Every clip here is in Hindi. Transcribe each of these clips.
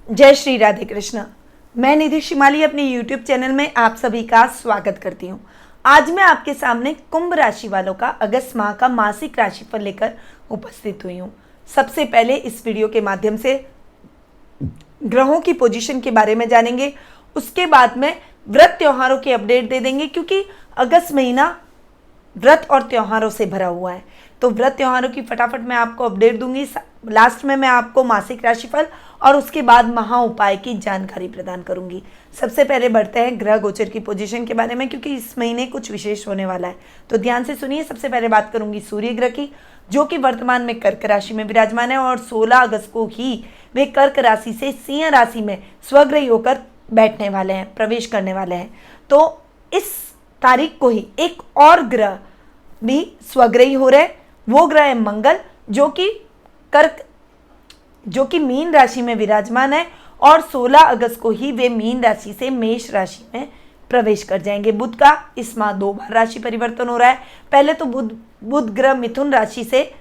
जय श्री राधे कृष्ण। मैं निधि शिमाली अपने YouTube चैनल में आप सभी का स्वागत करती हूँ। आज मैं आपके सामने कुंभ राशि वालों का अगस्त माह का मासिक राशिफल लेकर उपस्थित हुई हूँ। सबसे पहले इस वीडियो के माध्यम से ग्रहों की पोजीशन के बारे में जानेंगे, उसके बाद में व्रत त्योहारों की अपडेट दे देंगे, क्योंकि अगस्त महीना व्रत और त्योहारों से भरा हुआ है। तो व्रत त्योहारों की फटाफट मैं आपको अपडेट दूंगी। लास्ट में मैं आपको मासिक राशिफल और उसके बाद महा उपाय की जानकारी प्रदान करूंगी। सबसे पहले बढ़ते हैं ग्रह गोचर की पोजीशन के बारे में, क्योंकि इस महीने कुछ विशेष होने वाला है, तो ध्यान से सुनिए। सबसे पहले बात करूंगी सूर्य ग्रह की, जो कि वर्तमान में कर्क राशि में विराजमान है और 16 अगस्त को ही वे कर्क राशि से सिंह राशि में स्वग्रही होकर बैठने वाले हैं, प्रवेश करने वाले हैं। तो इस तारीख को ही एक और ग्रह भी स्वग्रही हो रहे, वो ग्रह है मंगल, जो कि मीन राशि में विराजमान है और 16 अगस्त को ही वे मीन राशि से मेष राशि में प्रवेश कर जाएंगे। बुध का इस माह 2 बार राशि परिवर्तन हो रहा है। पहले तो बुध ग्रह मिथुन राशि से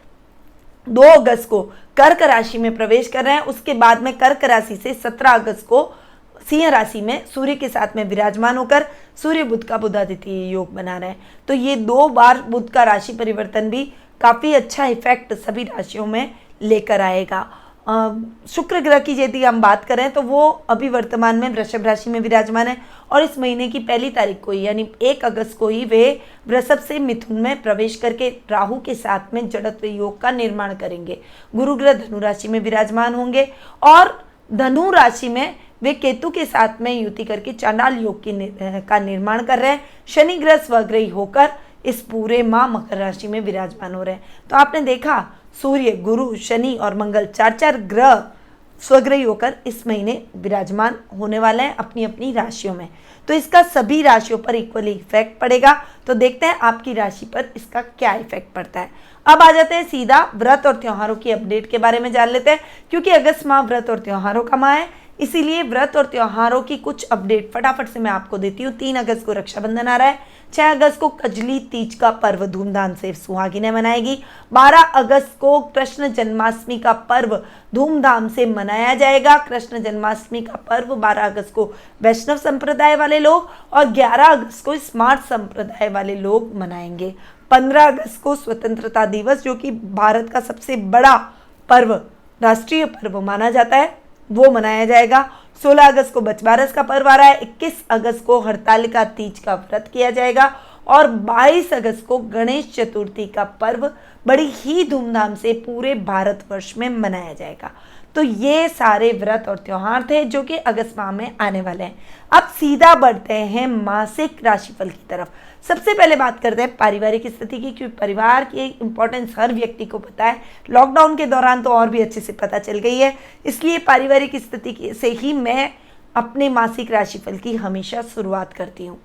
2 अगस्त को कर्क राशि में प्रवेश कर रहे हैं। उसके बाद में कर्क राशि से 17 अगस्त को सिंह राशि में सूर्य के साथ में विराजमान होकर सूर्य बुध का बुधादित्य योग बना रहे हैं। तो ये 2 बार बुध का राशि परिवर्तन भी काफ़ी अच्छा इफेक्ट सभी राशियों में लेकर आएगा। शुक्र ग्रह की यदि हम बात करें तो वो अभी वर्तमान में वृषभ राशि में विराजमान है और इस महीने की 1 तारीख को ही, यानी 1 अगस्त को ही वे वृषभ से मिथुन में प्रवेश करके राहु के साथ में जड़त्व योग का निर्माण करेंगे। गुरु ग्रह धनु राशि में विराजमान होंगे और धनु राशि में वे केतु के साथ में युति करके चांडाल योग का निर्माण कर रहे हैं। शनि ग्रह स्वग्रही होकर इस पूरे माह मकर राशि में विराजमान हो रहे हैं। तो आपने देखा, सूर्य, गुरु, शनि और मंगल 4 ग्रह स्वग्रही होकर इस महीने विराजमान होने वाले हैं अपनी अपनी राशियों में। तो इसका सभी राशियों पर इक्वली इफेक्ट पड़ेगा। तो देखते हैं आपकी राशि पर इसका क्या इफेक्ट पड़ता है। अब आ जाते हैं सीधा व्रत और त्योहारों की अपडेट के बारे में जान लेते हैं, क्योंकि अगस्त माह व्रत और त्योहारों का माह है, इसीलिए व्रत और त्योहारों की कुछ अपडेट फटाफट से मैं आपको देती हूँ। 3 अगस्त को रक्षाबंधन आ रहा है। 6 अगस्त को कजली तीज का पर्व धूमधाम से सुहागिनें मनाएगी। 12 अगस्त को कृष्ण जन्माष्टमी का पर्व धूमधाम से मनाया जाएगा। कृष्ण जन्माष्टमी का पर्व 12 अगस्त को वैष्णव संप्रदाय वाले लोग और 11 अगस्त को स्मार्ट संप्रदाय वाले लोग मनाएंगे। 15 अगस्त को स्वतंत्रता दिवस, जो कि भारत का सबसे बड़ा पर्व, राष्ट्रीय पर्व माना जाता है, वो मनाया जाएगा। 16 अगस्त को बचबारस का पर्व आ रहा है। 21 अगस्त को हरतालिका तीज का व्रत किया जाएगा और 22 अगस्त को गणेश चतुर्थी का पर्व बड़ी ही धूमधाम से पूरे भारतवर्ष में मनाया जाएगा। तो ये सारे व्रत और त्योहार थे जो कि अगस्त माह में आने वाले हैं। अब सीधा बढ़ते हैं मासिक राशिफल की तरफ। सबसे पहले बात करते हैं पारिवारिक स्थिति की, क्योंकि परिवार की इंपॉर्टेंस हर व्यक्ति को पता है। लॉकडाउन के दौरान तो और भी अच्छे से पता चल गई है, इसलिए पारिवारिक स्थिति से ही मैं अपने मासिक राशिफल की हमेशा शुरुआत करती हूँ।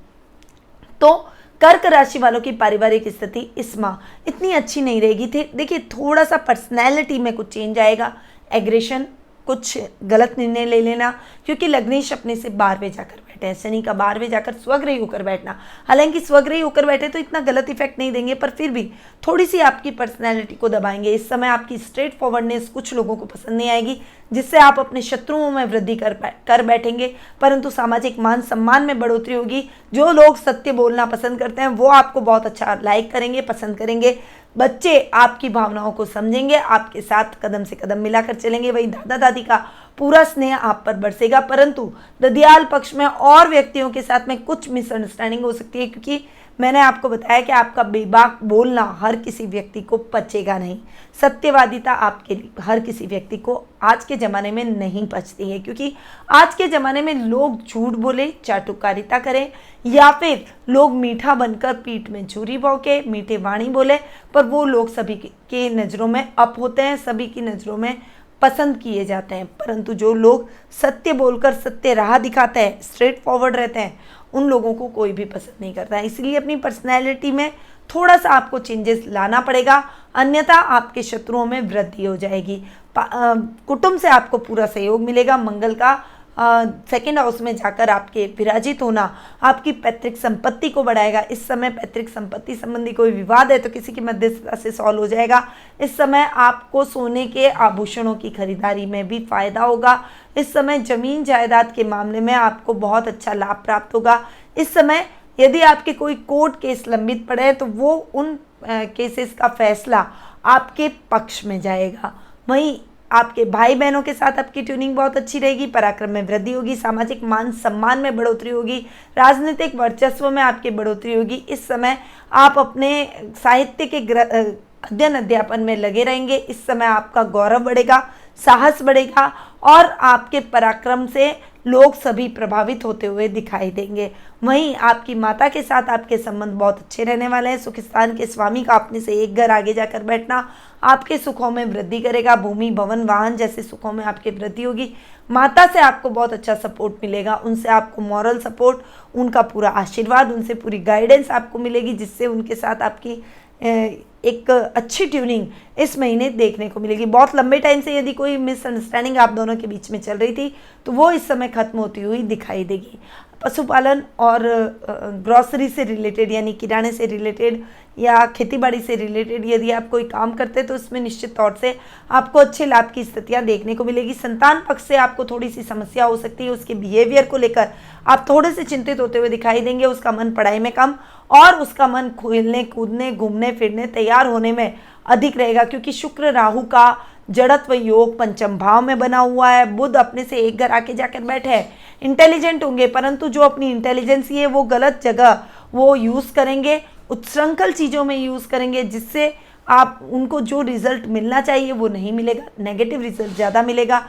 तो कर्क राशि वालों की पारिवारिक स्थिति इस माह इतनी अच्छी नहीं रहेगी। देखिए, थोड़ा सा पर्सनैलिटी में कुछ चेंज आएगा, एग्रेशन, कुछ गलत निर्णय ले लेना, क्योंकि लग्नेश अपने से 12वें जाकर बैठे हैं। शनि का 12वें जाकर स्वग्रही होकर बैठना, हालांकि स्वग्रही होकर बैठे तो इतना गलत इफेक्ट नहीं देंगे, पर फिर भी थोड़ी सी आपकी पर्सनैलिटी को दबाएंगे। इस समय आपकी स्ट्रेट फॉरवर्डनेस कुछ लोगों को पसंद नहीं आएगी, जिससे आप अपने शत्रुओं में वृद्धि कर बैठेंगे, परंतु सामाजिक मान सम्मान में बढ़ोतरी होगी। जो लोग सत्य बोलना पसंद करते हैं वो आपको बहुत अच्छा लाइक करेंगे, पसंद करेंगे। बच्चे आपकी भावनाओं को समझेंगे, आपके साथ कदम से कदम मिलाकर चलेंगे। वही दादा दादी का पूरा स्नेह आप पर बरसेगा, परंतु ददियाल पक्ष में और व्यक्तियों के साथ में कुछ मिसअंडरस्टैंडिंग हो सकती है, क्योंकि मैंने आपको बताया कि आपका बेबाक बोलना हर किसी व्यक्ति को पचेगा नहीं। सत्यवादिता आपके हर किसी व्यक्ति को आज के ज़माने में नहीं पचती है, क्योंकि आज के ज़माने में लोग झूठ बोले, चाटुकारिता करें, या फिर लोग मीठा बनकर पीठ में छुरी भौंके, मीठे वाणी बोले, पर वो लोग सभी के नज़रों में अप होते हैं, सभी की नज़रों में पसंद किए जाते हैं। परंतु जो लोग सत्य बोलकर सत्य राह दिखाते हैं, स्ट्रेट फॉरवर्ड रहते हैं, उन लोगों को कोई भी पसंद नहीं करता है। इसलिए अपनी पर्सनैलिटी में थोड़ा सा आपको चेंजेस लाना पड़ेगा, अन्यथा आपके शत्रुओं में वृद्धि हो जाएगी। कुटुंब से आपको पूरा सहयोग मिलेगा। मंगल का सेकेंड हाउस में जाकर आपके विराजित होना आपकी पैतृक संपत्ति को बढ़ाएगा। इस समय पैतृक संपत्ति संबंधी कोई विवाद है तो किसी की मध्यस्थता से सॉल्व हो जाएगा। इस समय आपको सोने के आभूषणों की खरीदारी में भी फायदा होगा। इस समय जमीन जायदाद के मामले में आपको बहुत अच्छा लाभ प्राप्त होगा। इस समय यदि आपके कोई कोर्ट केस लंबित पड़े हैं तो वो उन केसेस का फैसला आपके पक्ष में जाएगा। वहीं आपके भाई बहनों के साथ आपकी ट्यूनिंग बहुत अच्छी रहेगी। पराक्रम में वृद्धि होगी। सामाजिक मान सम्मान में बढ़ोतरी होगी। राजनीतिक वर्चस्व में आपकी बढ़ोतरी होगी। इस समय आप अपने साहित्य के अध्ययन अध्यापन में लगे रहेंगे। इस समय आपका गौरव बढ़ेगा, साहस बढ़ेगा और आपके पराक्रम से लोग सभी प्रभावित होते हुए दिखाई देंगे। वहीं आपकी माता के साथ आपके संबंध बहुत अच्छे रहने वाले हैं। सुख स्थान के स्वामी का अपने से एक घर आगे जाकर बैठना आपके सुखों में वृद्धि करेगा। भूमि, भवन, वाहन जैसे सुखों में आपकी वृद्धि होगी। माता से आपको बहुत अच्छा सपोर्ट मिलेगा। उनसे आपको मॉरल सपोर्ट, उनका पूरा आशीर्वाद, उनसे पूरी गाइडेंस आपको मिलेगी, जिससे उनके साथ आपकी एक अच्छी ट्यूनिंग इस महीने देखने को मिलेगी। बहुत लंबे टाइम से यदि कोई मिसअंडरस्टैंडिंग आप दोनों के बीच में चल रही थी तो वो इस समय खत्म होती हुई दिखाई देगी। पशुपालन और ग्रॉसरी से रिलेटेड यानी किराने से रिलेटेड या खेतीबाड़ी से रिलेटेड यदि आप कोई काम करते हैं तो इसमें निश्चित तौर से आपको अच्छे लाभ की स्थितियां देखने को मिलेगी। संतान पक्ष से आपको थोड़ी सी समस्या हो सकती है। उसके बिहेवियर को लेकर आप थोड़े से चिंतित होते हुए दिखाई देंगे। उसका मन पढ़ाई में कम और उसका मन खेलने कूदने, घूमने फिरने, तैयार होने में अधिक रहेगा, क्योंकि शुक्र राहु का जड़त्व योग पंचम भाव में बना हुआ है। बुध अपने से एक घर आके जाकर बैठे हैं। इंटेलिजेंट होंगे, परंतु जो अपनी इंटेलिजेंसी है वो गलत जगह वो यूज़ करेंगे, उच्छृंखल चीज़ों में यूज़ करेंगे, जिससे आप उनको जो रिजल्ट मिलना चाहिए वो नहीं मिलेगा, नेगेटिव रिजल्ट ज़्यादा मिलेगा।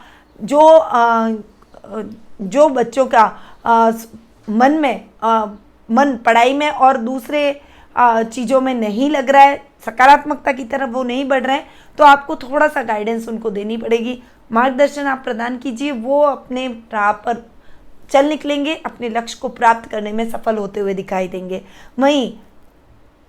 जो बच्चों का मन पढ़ाई में और दूसरे चीज़ों में नहीं लग रहा है, सकारात्मकता की तरफ वो नहीं बढ़ रहे हैं, तो आपको थोड़ा सा गाइडेंस उनको देनी पड़ेगी। मार्गदर्शन आप प्रदान कीजिए, वो अपने राह पर चल निकलेंगे, अपने लक्ष्य को प्राप्त करने में सफल होते हुए दिखाई देंगे। वहीं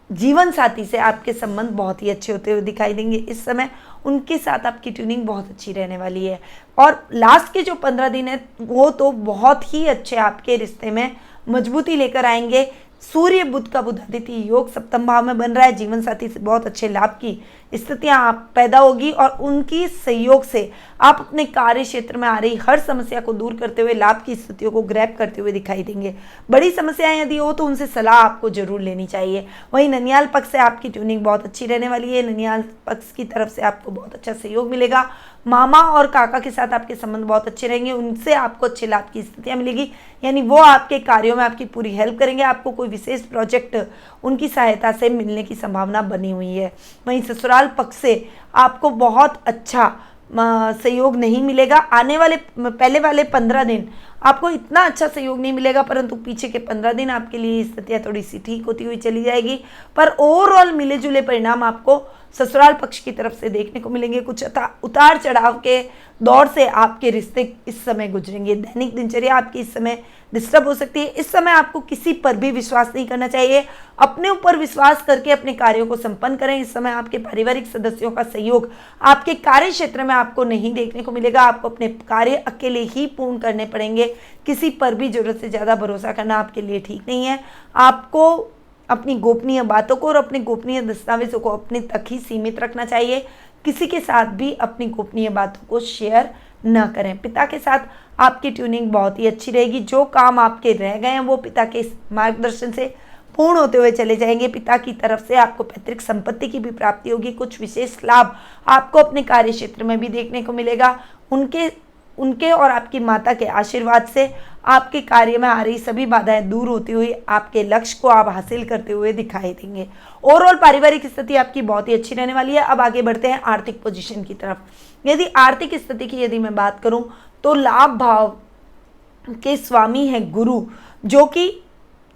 जीवन साथी से आपके संबंध बहुत ही अच्छे होते हुए दिखाई देंगे। इस समय उनके साथ आपकी ट्यूनिंग बहुत अच्छी रहने वाली है और लास्ट के जो 15 दिन है वो तो बहुत ही अच्छे आपके रिश्ते में मजबूती लेकर आएंगे। सूर्य बुध का बुधादित्य योग सप्तम भाव में बन रहा है। जीवन साथी से बहुत अच्छे लाभ की स्थितियां आप पैदा होगी और उनकी सहयोग से आप अपने कार्य क्षेत्र में आ रही हर समस्या को दूर करते हुए लाभ की स्थितियों को ग्रैब करते हुए दिखाई देंगे। बड़ी समस्याएं यदि हो तो उनसे सलाह आपको जरूर लेनी चाहिए। वहीं ननियाल पक्ष से आपकी ट्यूनिंग बहुत अच्छी रहने वाली है। ननियाल पक्ष की तरफ से आपको बहुत अच्छा सहयोग मिलेगा। मामा और काका के साथ आपके संबंध बहुत अच्छे रहेंगे, उनसे आपको अच्छे लाभ की स्थितियां मिलेगी, यानी वो आपके कार्यों में आपकी पूरी हेल्प करेंगे। आपको कोई विशेष प्रोजेक्ट उनकी सहायता से मिलने की संभावना बनी हुई है। वहीं ससुराल पक्ष से आपको बहुत अच्छा सहयोग नहीं मिलेगा। आने वाले पहले वाले 15 दिन आपको इतना अच्छा सहयोग नहीं मिलेगा, परंतु पीछे के 15 दिन आपके लिए स्थितियाँ थोड़ी सी ठीक होती हुई चली जाएगी। पर ओवरऑल मिले जुले परिणाम आपको ससुराल पक्ष की तरफ से देखने को मिलेंगे। कुछ उतार चढ़ाव के दौर से आपके रिश्ते इस समय गुजरेंगे। दैनिक दिनचर्या आपकी इस समय डिस्टर्ब हो सकती है। इस समय आपको किसी पर भी विश्वास नहीं करना चाहिए। अपने ऊपर विश्वास करके अपने कार्यों को संपन्न करें। इस समय आपके पारिवारिक सदस्यों का सहयोग आपके कार्य क्षेत्र में आपको नहीं देखने को मिलेगा। आपको अपने कार्य अकेले ही पूर्ण करने पड़ेंगे। किसी पर भी जरूरत से ज़्यादा भरोसा करना आपके लिए ठीक नहीं है। आपको अपनी गोपनीय बातों को और अपने गोपनीय दस्तावेजों को अपने तक ही सीमित रखना चाहिए। किसी के साथ भी अपनी गोपनीय बातों को शेयर न करें। पिता के साथ आपकी ट्यूनिंग बहुत ही अच्छी रहेगी। जो काम आपके रह गए हैं वो पिता के मार्गदर्शन से पूर्ण होते हुए चले जाएंगे। पिता की तरफ से आपको पैतृक संपत्ति की भी प्राप्ति होगी। कुछ विशेष लाभ आपको अपने कार्य क्षेत्र में भी देखने को मिलेगा। उनके और आपकी माता के आशीर्वाद से आपके कार्य में आ रही सभी बाधाएं दूर होती हुई आपके लक्ष्य को आप हासिल करते हुए दिखाई देंगे। ओवरऑल पारिवारिक स्थिति आपकी बहुत ही अच्छी रहने वाली है। अब आगे बढ़ते हैं आर्थिक पोजीशन की तरफ। यदि आर्थिक स्थिति की यदि मैं बात करूं तो लाभ भाव के स्वामी है गुरु, जो कि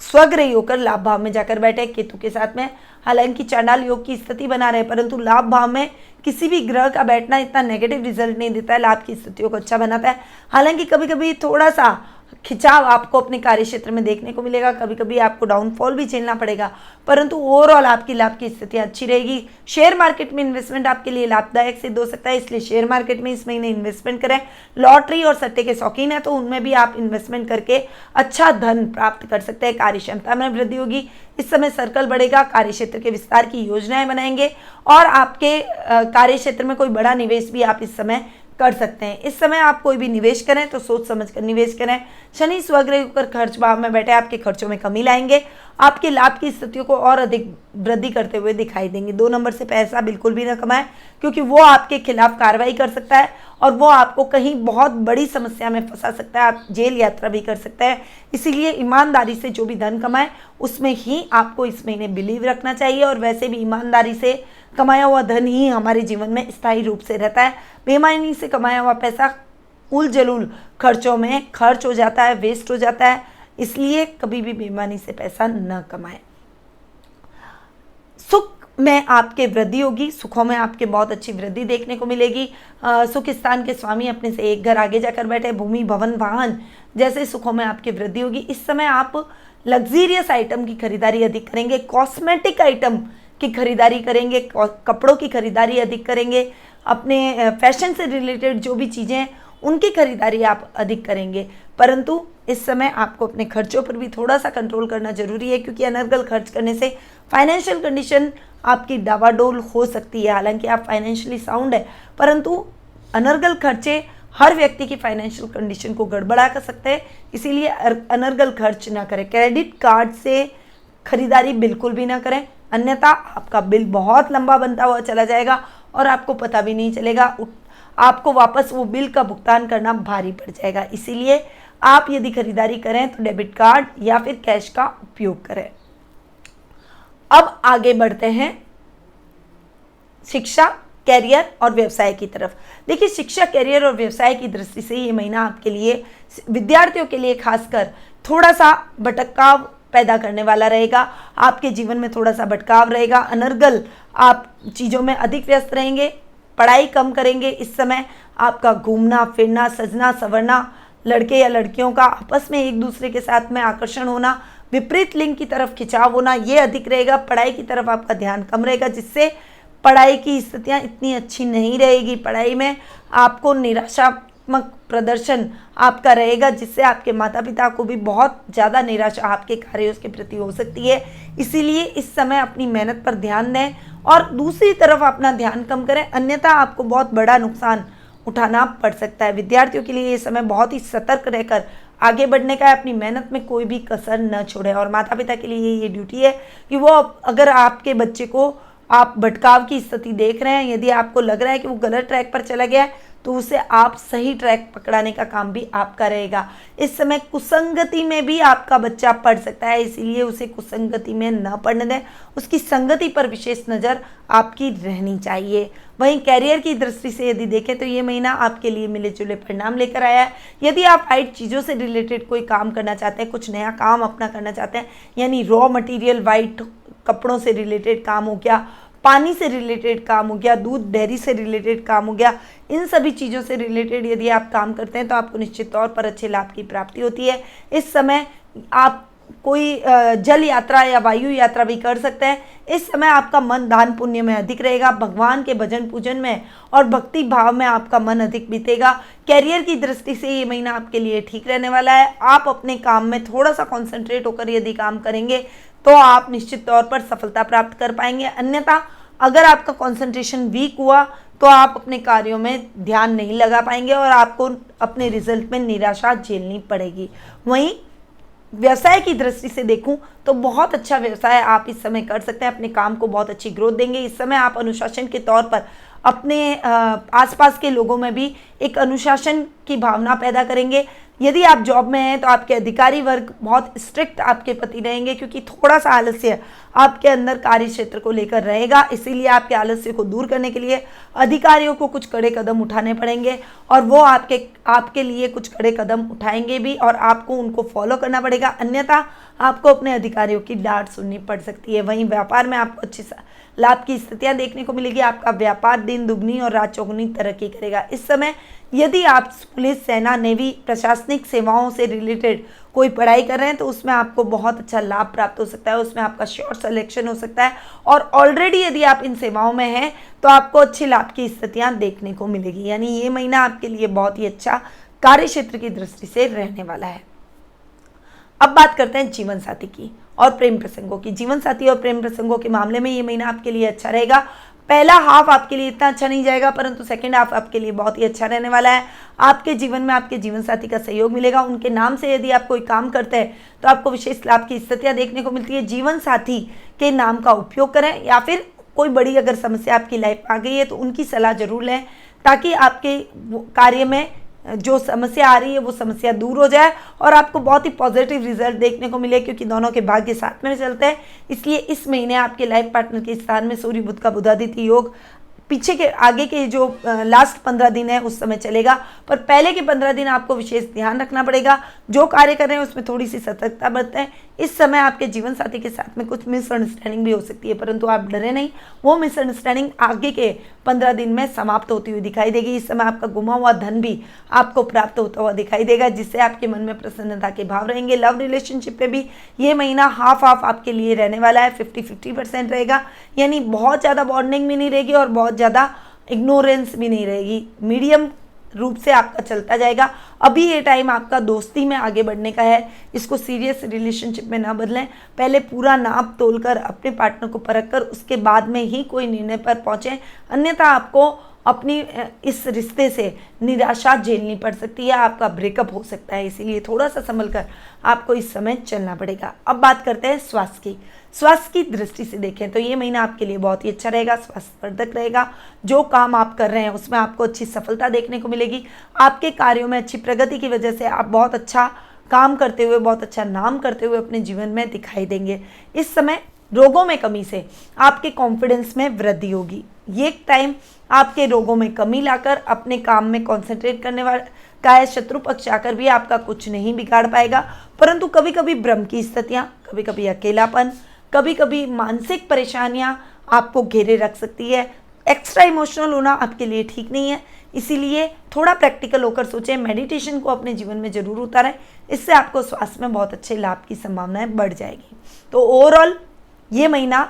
स्वग्रही होकर लाभ भाव में जाकर बैठे केतु के साथ में। हालांकि चांडाल योग की स्थिति बना रहे, परंतु लाभ भाव में किसी भी ग्रह का बैठना इतना नेगेटिव रिजल्ट नहीं देता है, लाभ की स्थितियों को अच्छा बनाता है। हालांकि कभी कभी थोड़ा सा खिंचाव आपको अपने कार्य क्षेत्र में देखने को मिलेगा। कभी कभी आपको डाउनफॉल भी झेलना पड़ेगा, परंतु ओवरऑल आपकी लाभ की स्थितियां अच्छी रहेगी। शेयर मार्केट में इन्वेस्टमेंट आपके लिए लाभदायक सिद्ध हो सकता है, इसलिए शेयर मार्केट में इस महीने इन्वेस्टमेंट करें। लॉटरी और सट्टे के शौकीन है तो उनमें भी आप इन्वेस्टमेंट करके अच्छा धन प्राप्त कर सकते हैं। कार्य क्षमता में वृद्धि होगी, इस समय सर्कल बढ़ेगा, कार्य क्षेत्र के विस्तार की योजनाएं बनाएंगे और आपके कार्य क्षेत्र में कोई बड़ा निवेश भी आप इस समय कर सकते हैं। इस समय आप कोई भी निवेश करें तो सोच समझ कर निवेश करें। शनि स्वग्रह होकर खर्च भाव में बैठे आपके खर्चों में कमी लाएंगे, आपके लाभ की स्थितियों को और अधिक वृद्धि करते हुए दिखाई देंगे। 2 नंबर से पैसा बिल्कुल भी ना कमाएं, क्योंकि वो आपके खिलाफ कार्रवाई कर सकता है और वो आपको कहीं बहुत बड़ी समस्या में फंसा सकता है, आप जेल यात्रा भी कर सकते हैं। इसीलिए ईमानदारी से जो भी धन कमाएं उसमें ही आपको इस महीने बिलीव रखना चाहिए, और वैसे भी ईमानदारी से कमाया हुआ धन ही हमारे जीवन में स्थायी रूप से रहता है। बेईमानी से कमाया हुआ पैसा उल जलूल खर्चों में खर्च हो जाता है, वेस्ट हो जाता है, इसलिए कभी भी बेईमानी से पैसा न कमाएं। सुख में आपके वृद्धि होगी, सुखों में आपके बहुत अच्छी वृद्धि देखने को मिलेगी। सुख स्थान के स्वामी अपने से एक घर आगे जाकर बैठे, भूमि भवन वाहन जैसे सुखों में आपकी वृद्धि होगी। इस समय आप लग्जीरियस आइटम की खरीदारी अधिक करेंगे, कॉस्मेटिक आइटम की खरीदारी करेंगे, कपड़ों की खरीदारी अधिक करेंगे, अपने फैशन से रिलेटेड जो भी चीज़ें हैं उनकी खरीदारी आप अधिक करेंगे। परंतु इस समय आपको अपने खर्चों पर भी थोड़ा सा कंट्रोल करना जरूरी है, क्योंकि अनर्गल खर्च करने से फाइनेंशियल कंडीशन आपकी डावाडोल हो सकती है। हालांकि आप फाइनेंशियली साउंड है, परंतु अनर्गल खर्चे हर व्यक्ति की फाइनेंशियल कंडीशन को गड़बड़ा कर सकते हैं, इसीलिए अनर्गल खर्च ना करें। क्रेडिट कार्ड से खरीदारी बिल्कुल भी ना करें, अन्यथा आपका बिल बहुत लंबा बनता हुआ चला जाएगा और आपको पता भी नहीं चलेगा, आपको वापस वो बिल का भुगतान करना भारी पड़ जाएगा। इसीलिए आप यदि खरीदारी करें तो डेबिट कार्ड या फिर कैश का उपयोग करें। अब आगे बढ़ते हैं शिक्षा, कैरियर और व्यवसाय की तरफ। देखिए, शिक्षा, कैरियर और व्यवसाय की दृष्टि से ये महीना आपके लिए, विद्यार्थियों के लिए खासकर थोड़ा सा भटकाव पैदा करने वाला रहेगा। आपके जीवन में थोड़ा सा भटकाव रहेगा, अनर्गल आप चीज़ों में अधिक व्यस्त रहेंगे, पढ़ाई कम करेंगे। इस समय आपका घूमना फिरना, सजना संवरना, लड़के या लड़कियों का आपस में एक दूसरे के साथ में आकर्षण होना, विपरीत लिंग की तरफ खिंचाव होना, ये अधिक रहेगा। पढ़ाई की तरफ आपका ध्यान कम रहेगा, जिससे पढ़ाई की स्थितियाँ इतनी अच्छी नहीं रहेगी। पढ़ाई में आपको निराशात्मक प्रदर्शन आपका रहेगा, जिससे आपके माता पिता को भी बहुत ज़्यादा निराशा आपके कार्यों के प्रति हो सकती है। इसीलिए इस समय अपनी मेहनत पर ध्यान दें और दूसरी तरफ अपना ध्यान कम करें, अन्यथा आपको बहुत बड़ा नुकसान उठाना पड़ सकता है। विद्यार्थियों के लिए ये समय बहुत ही सतर्क रहकर आगे बढ़ने का है, अपनी मेहनत में कोई भी कसर न छोड़ें। और माता पिता के लिए ये ड्यूटी है कि वो अगर आपके बच्चे को आप भटकाव की स्थिति देख रहे हैं, यदि आपको लग रहा है कि वो गलत ट्रैक पर चला गया है, तो उसे आप सही ट्रैक पकड़ाने का काम भी आपका रहेगा। इस समय कुसंगति में भी आपका बच्चा पढ़ सकता है, इसीलिए उसे कुसंगति में न पढ़ने दें, उसकी संगति पर विशेष नज़र आपकी रहनी चाहिए। वहीं कैरियर की दृष्टि से यदि देखें तो ये महीना आपके लिए मिले जुले परिणाम लेकर आया है। यदि आप वाइट चीज़ों से रिलेटेड कोई काम करना चाहते हैं, कुछ नया काम अपना करना चाहते हैं, यानी रॉ मटेरियल, वाइट कपड़ों से रिलेटेड काम हो गया, पानी से रिलेटेड काम हो गया, दूध डेयरी से रिलेटेड काम हो गया, इन सभी चीज़ों से रिलेटेड यदि आप काम करते हैं तो आपको निश्चित तौर पर अच्छे लाभ की प्राप्ति होती है। इस समय आप कोई जल यात्रा या वायु यात्रा भी कर सकते हैं। इस समय आपका मन दान पुण्य में अधिक रहेगा, भगवान के भजन पूजन में और भक्ति भाव में आपका मन अधिक बीतेगा। कैरियर की दृष्टि से ये महीना आपके लिए ठीक रहने वाला है। आप अपने काम में थोड़ा सा कॉन्सेंट्रेट होकर यदि काम करेंगे तो आप निश्चित तौर पर सफलता प्राप्त कर पाएंगे, अन्यथा अगर आपका कंसंट्रेशन वीक हुआ तो आप अपने कार्यों में ध्यान नहीं लगा पाएंगे और आपको अपने रिजल्ट में निराशा झेलनी पड़ेगी। वहीं व्यवसाय की दृष्टि से देखूं तो बहुत अच्छा व्यवसाय आप इस समय कर सकते हैं, अपने काम को बहुत अच्छी ग्रोथ देंगे। इस समय आप अनुशासन के तौर पर अपने आसपास के लोगों में भी एक अनुशासन की भावना पैदा करेंगे। यदि आप जॉब में हैं तो आपके अधिकारी वर्ग बहुत स्ट्रिक्ट आपके प्रति रहेंगे, क्योंकि थोड़ा सा आलस्य आपके अंदर कार्य क्षेत्र को लेकर रहेगा। इसीलिए आपके आलस्य को दूर करने के लिए अधिकारियों को कुछ कड़े कदम उठाने पड़ेंगे और वो आपके लिए कुछ कड़े कदम उठाएंगे भी और आपको उनको फॉलो करना पड़ेगा, अन्यथा आपको अपने अधिकारियों की डांट सुननी पड़ सकती है। वहीं व्यापार में आपको अच्छी लाभ की स्थितियां देखने को मिलेगी। आपका व्यापार दिन दुगनी और रात चौगुनी तरक्की करेगा। इस समय यदि आप पुलिस, सेना, नेवी, प्रशासनिक सेवाओं से रिलेटेड कोई पढ़ाई कर रहे हैं तो उसमें आपको बहुत अच्छा लाभ प्राप्त हो सकता है, उसमें आपका श्योर सिलेक्शन हो सकता है। और ऑलरेडी यदि आप इन सेवाओं में हैं तो आपको अच्छे लाभ की स्थितियां देखने को मिलेगी। यानी ये महीना आपके लिए बहुत ही अच्छा कार्य क्षेत्र की दृष्टि से रहने वाला है। अब बात करते हैं जीवन साथी की और प्रेम प्रसंगों की। जीवन साथी और प्रेम प्रसंगों के मामले में ये महीना आपके लिए अच्छा रहेगा। पहला हाफ आपके लिए इतना अच्छा नहीं जाएगा, परंतु सेकंड हाफ आपके लिए बहुत ही अच्छा रहने वाला है। आपके जीवन में आपके जीवन साथी का सहयोग मिलेगा। उनके नाम से यदि आप कोई काम करते हैं तो आपको विशेष लाभ की स्थितियां देखने को मिलती है। जीवन साथी के नाम का उपयोग करें, या फिर कोई बड़ी अगर समस्या आपकी लाइफ में आ गई है तो उनकी सलाह जरूर लें, ताकि आपके कार्य में जो समस्या आ रही है वो समस्या दूर हो जाए और आपको बहुत ही पॉजिटिव रिजल्ट देखने को मिले, क्योंकि दोनों के भाग्य साथ में चलते हैं। इसलिए इस महीने आपके लाइफ पार्टनर के स्थान में सूर्य बुध का बुधादित्य योग पीछे के आगे के जो लास्ट 15 दिन है उस समय चलेगा, पर पहले के 15 दिन आपको विशेष ध्यान रखना पड़ेगा। जो कार्य कर रहे हैं उसमें थोड़ी सी सतर्कता बरतें। इस समय आपके जीवन साथी के साथ में कुछ मिसअंडरस्टैंडिंग भी हो सकती है, परंतु आप डरे नहीं, वो मिसअंडरस्टैंडिंग आगे के 15 दिन में समाप्त होती हुई दिखाई देगी। इस समय आपका गुमा हुआ धन भी आपको प्राप्त होता हुआ दिखाई देगा, जिससे आपके मन में प्रसन्नता के भाव रहेंगे। लव रिलेशनशिप में भी ये महीना हाफ आपके लिए रहने वाला है, 50-50% रहेगा। यानी बहुत ज़्यादा बॉन्डिंग भी नहीं रहेगी और बहुत ज़्यादा इग्नोरेंस भी नहीं रहेगी, मीडियम रूप से आपका चलता जाएगा। अभी ये टाइम आपका दोस्ती में आगे बढ़ने का है, इसको सीरियस रिलेशनशिप में ना बदलें। पहले पूरा नाप तोलकर अपने पार्टनर को परख कर उसके बाद में ही कोई निर्णय पर पहुंचें, अन्यथा आपको अपनी इस रिश्ते से निराशा झेलनी पड़ सकती है, आपका ब्रेकअप हो सकता है। इसीलिए थोड़ा सा संभल कर आपको इस समय चलना पड़ेगा। अब बात करते हैं स्वास्थ्य की। स्वास्थ्य की दृष्टि से देखें तो ये महीना आपके लिए बहुत ही अच्छा रहेगा, स्वास्थ्यवर्धक रहेगा। जो काम आप कर रहे हैं उसमें आपको अच्छी सफलता देखने को मिलेगी। आपके कार्यों में अच्छी प्रगति की वजह से आप बहुत अच्छा काम करते हुए, बहुत अच्छा नाम करते हुए अपने जीवन में दिखाई देंगे। इस समय रोगों में कमी से आपके कॉन्फिडेंस में वृद्धि होगी। ये टाइम आपके रोगों में कमी लाकर अपने काम में कॉन्सेंट्रेट करने वाला का है। शत्रु पक्ष आकर भी आपका कुछ नहीं बिगाड़ पाएगा, परंतु कभी कभी भ्रम की स्थितियाँ, कभी कभी अकेलापन, कभी कभी मानसिक परेशानियाँ आपको घेरे रख सकती है। एक्स्ट्रा इमोशनल होना आपके लिए ठीक नहीं है, इसीलिए थोड़ा प्रैक्टिकल होकर सोचें। मेडिटेशन को अपने जीवन में जरूर उतारें, इससे आपको स्वास्थ्य में बहुत अच्छे लाभ की संभावनाएं बढ़ जाएगी। तो ओवरऑल ये महीना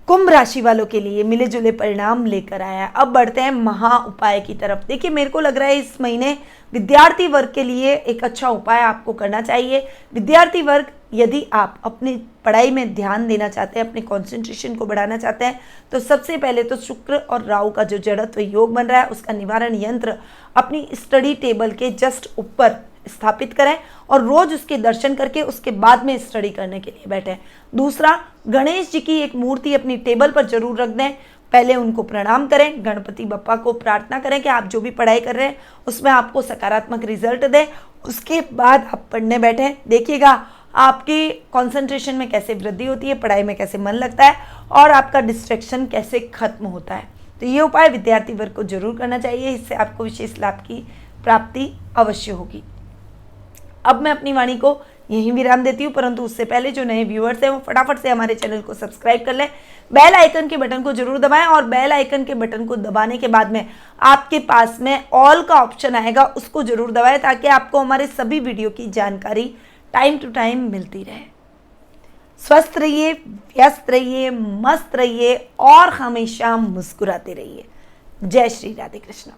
कुंभ राशि वालों के लिए मिले जुले परिणाम लेकर आया है। अब बढ़ते हैं महा उपाय की तरफ। देखिए, मेरे को लग रहा है इस महीने विद्यार्थी वर्ग के लिए एक अच्छा उपाय आपको करना चाहिए। विद्यार्थी वर्ग, यदि आप अपनी पढ़ाई में ध्यान देना चाहते हैं, अपने कंसंट्रेशन को बढ़ाना चाहते हैं, तो सबसे पहले तो शुक्र और राहु का जो जड़त्व योग बन रहा है उसका निवारण यंत्र अपनी स्टडी टेबल के जस्ट ऊपर स्थापित करें और रोज उसके दर्शन करके उसके बाद में स्टडी करने के लिए बैठें। दूसरा, गणेश जी की एक मूर्ति अपनी टेबल पर जरूर रख दें। पहले उनको प्रणाम करें, गणपति बप्पा को प्रार्थना करें कि आप जो भी पढ़ाई कर रहे हैं उसमें आपको सकारात्मक रिजल्ट दें। उसके बाद आप पढ़ने बैठें। देखिएगा आपकी कंसंट्रेशन में कैसे वृद्धि होती है, पढ़ाई में कैसे मन लगता है और आपका डिस्ट्रैक्शन कैसे खत्म होता है। तो ये उपाय विद्यार्थी वर्ग को जरूर करना चाहिए, इससे आपको विशेष लाभ की प्राप्ति अवश्य होगी। अब मैं अपनी वाणी को यहीं विराम देती हूँ, परंतु उससे पहले जो नए व्यूअर्स हैं वो फटाफट से हमारे चैनल को सब्सक्राइब कर लें, बेल आइकन के बटन को जरूर दबाएं और बेल आइकन के बटन को दबाने के बाद में आपके पास में ऑल का ऑप्शन आएगा, उसको जरूर दबाएं ताकि आपको हमारे सभी वीडियो की जानकारी टाइम टू टाइम मिलती रहे। स्वस्थ रहिए, व्यस्त रहिए, मस्त रहिए और हमेशा मुस्कुराते रहिए। जय श्री राधे कृष्ण।